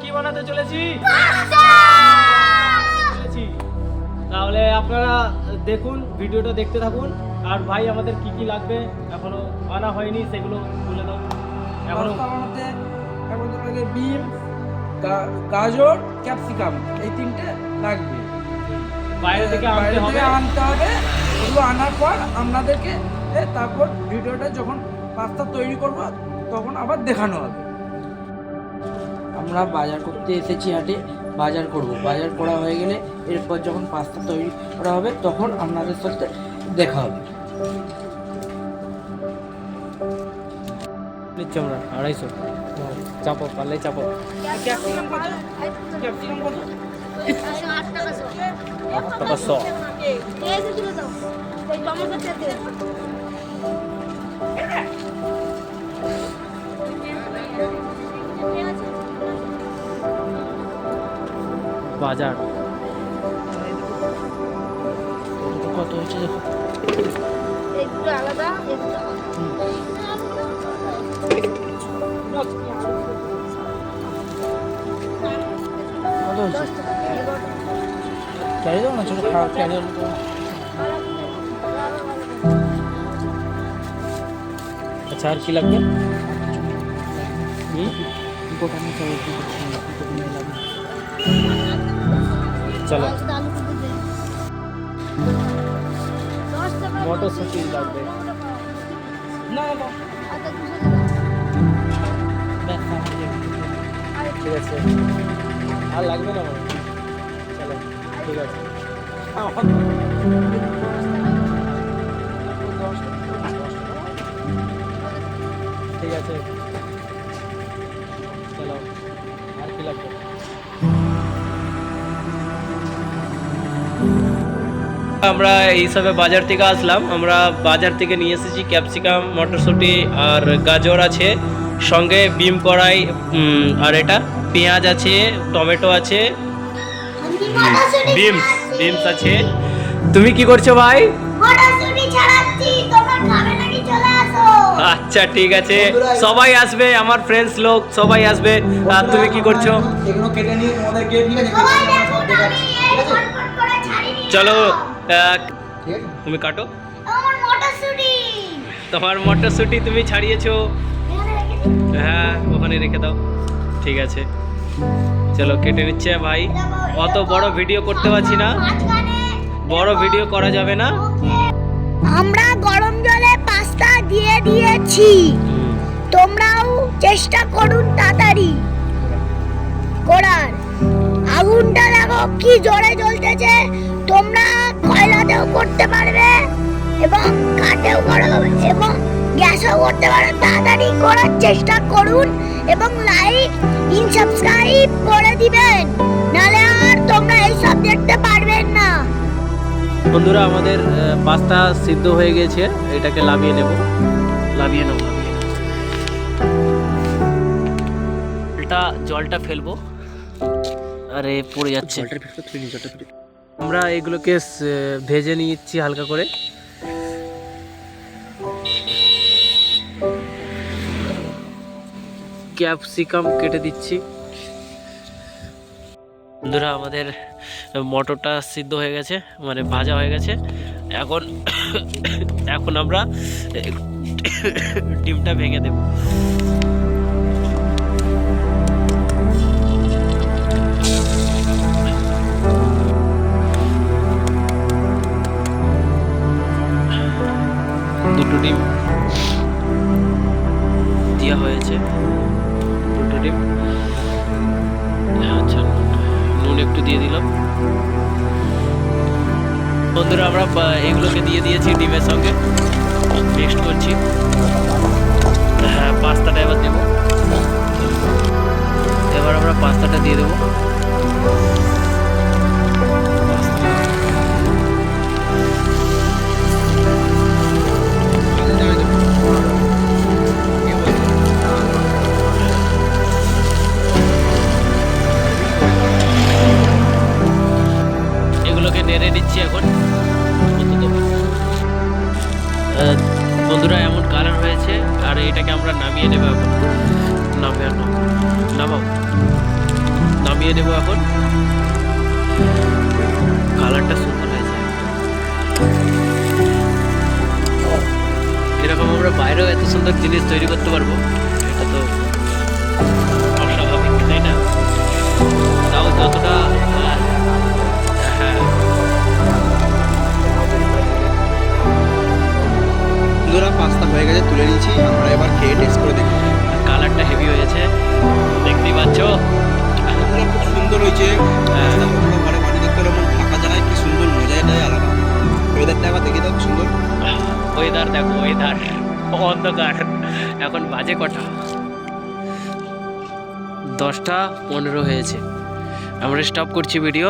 কি বানাতে চলেছি তাহলে আপনারা দেখুন, ভিডিওটা দেখতে থাকুন। আর ভাই আমাদের কি কি লাগবে এখনো আনা হয়নি, সেগুলো বলে দাও। এখনো বানাতে লাগে বিম, গাজর, ক্যাপসিকাম, এই তিনটে লাগবে। বাইরে থেকে আনতে হবে। এগুলো আনার পর আপনাদেরকে তারপর ভিডিওটা যখন পাস্তা তৈরি করব তখন আবার দেখানো হবে। আমরা বাজার করতে এসেছি হাটে, বাজার করব। বাজার করা হয়ে গেলে এরপর যখন পাস্তা তৈরি করা হবে তখন আপনাদের সাথে দেখা হবে। নিচ্ছি আমরা 250। চাপো, পারলে চাপো। ক্যাপসিকাম কত? ক্যাপসিকাম কত? 8 টাকা 100। 8 টাকা 100। এই যে তুলে দাও। এই টমেটো খেতে। বাজার কত হচ্ছে দেখো। এইগুলো আলাদা, এগুলো আলাদা। কত হচ্ছে? ক্যারি দাও না, ছোট খারাপ ক্যারি হলো তো। আচ্ছা, আর কি লাগবে? গোটা নিতে হবে, চলো, আলু কুটে দে। 10 টাকা মটরশুঁটি লাগবে। না না আচ্ছা 200 টাকা। ঠিক আছে, আর লাগবে না মানে। চলো, ঠিক আছে। ঠিক আছে, চলো, আর কি লাগবে? আমরা এই হিসাবে বাজার থেকে আসলাম। আমরা বাজার থেকে নিয়ে এসেছি ক্যাপসিকাম, মটরশুঁটি আর গাজর আছে, সঙ্গে বিম কড়াই, আর এটা পেঁয়াজ আছে, টমেটো আছে, বিমস আছে। তুমি কি করছো ভাই? মটরশুঁটি ছাড়াচ্ছি, তোমার খাবে নাকি চলে আসো। আচ্ছা ঠিক আছে, সবাই আসবে, আমার ফ্রেন্ডস লোক সবাই আসবে। আর তুমি কি করছো? এগুলো কেটে নিয়ে তোমাদের গেট নিয়ে সবাই দেখুন, আমি এই ফটফট করে ছাড়ি নিয়ে চলো, যাও। ঠিক আছে, তুমি কাটো। আমার মটরশুঁটি তোমার মটরশুঁটি তুমি ছাড়িয়েছো? এখানে রেখে দিই। হ্যাঁ, ওখানে রেখে দাও। ঠিক আছে, চলো কেটে নিচ্ছে ভাই। অত বড় ভিডিও করতে পারছি না, বড় ভিডিও করা যাবে না। আমরা গরম জলে পাস্তা দিয়ে দিয়েছি, তোমরাও চেষ্টা করুন তাড়াতাড়ি করার। আগুনটা দেখো কি জোরে জ্বলতেছে। তোমরা কয়লাতেও করতে পারবে এবং কাঠেও করো এবং গ্যাসেও করতে পারো। তাড়াতাড়ি করার চেষ্টা করুন এবং লাইক সাবস্ক্রাইব করে দিবেন, নাহলে আর তোমরা এইসব দেখতে পারবেন না। বন্ধুরা, আমাদের পাস্তা সিদ্ধ হয়ে গেছে, এটাকে লাভিয়ে নেব। লাভিয়ে নাও, লাভিয়ে নাও। জলটা ফেলবো। আরে পড়ে যাচ্ছে। আমরা এগুলোকে ভেজে নিচ্ছি হালকা করে। ক্যাপসিকাম কেটে দিচ্ছি। বন্ধুরা, আমাদের মটরটা সিদ্ধ হয়ে গেছে, মানে ভাজা হয়ে গেছে। এখন এখন আমরা ডিমটা ভেঙে দেব। দুটো ডিম দেওয়া হয়েছে, দুটো ডিম। আচ্ছা, নুন একটু দিয়ে দিলাম। বন্ধুরা, আমরা এগুলোকে দিয়ে দিয়েছি ডিমের সঙ্গে, মিক্সড করছি। হ্যাঁ, পাস্তাটা এবার দেবো। এবার আমরা পাস্তাটা দিয়ে দেবো। এগুলোকে নেড়ে নিচ্ছি এখন। বন্ধুরা, এমন কালার হয়েছে, আর এটাকে আমরা নামিয়ে নেব এখন। নামাও। দিয়ে দেবো এখন। কালারটা সুন্দর হয়েছে। এরকম আমরা বাইরেও এত সুন্দর জিনিস তৈরি করতে পারবো, এটা তো অস্বাভাবিক, তাই না? তাও যতটা হ্যাঁ বন্ধুরা পাস্তা হয়ে গেছে, তুলে নিয়েছি। আমরা এবার খেয়ে টেস্ট করে দেখব। কালারটা হেভি হয়েছে, দেখতেই পাচ্ছ। বন্ধুরা খুব সুন্দর হয়েছে। পাস্তা তোমরা ঘরে বানিয়ে দেখতে হলে ফাঁকা জায়গায় কি সুন্দর মজাটাই আলাদা। ওয়েদারটা একবার দেখে দাও, সুন্দর ওয়েদার দেখো, ওয়েদার অন্ধকার। এখন বাজে কটা? 10টা 15 হয়েছে। আমরা স্টপ করছি ভিডিও।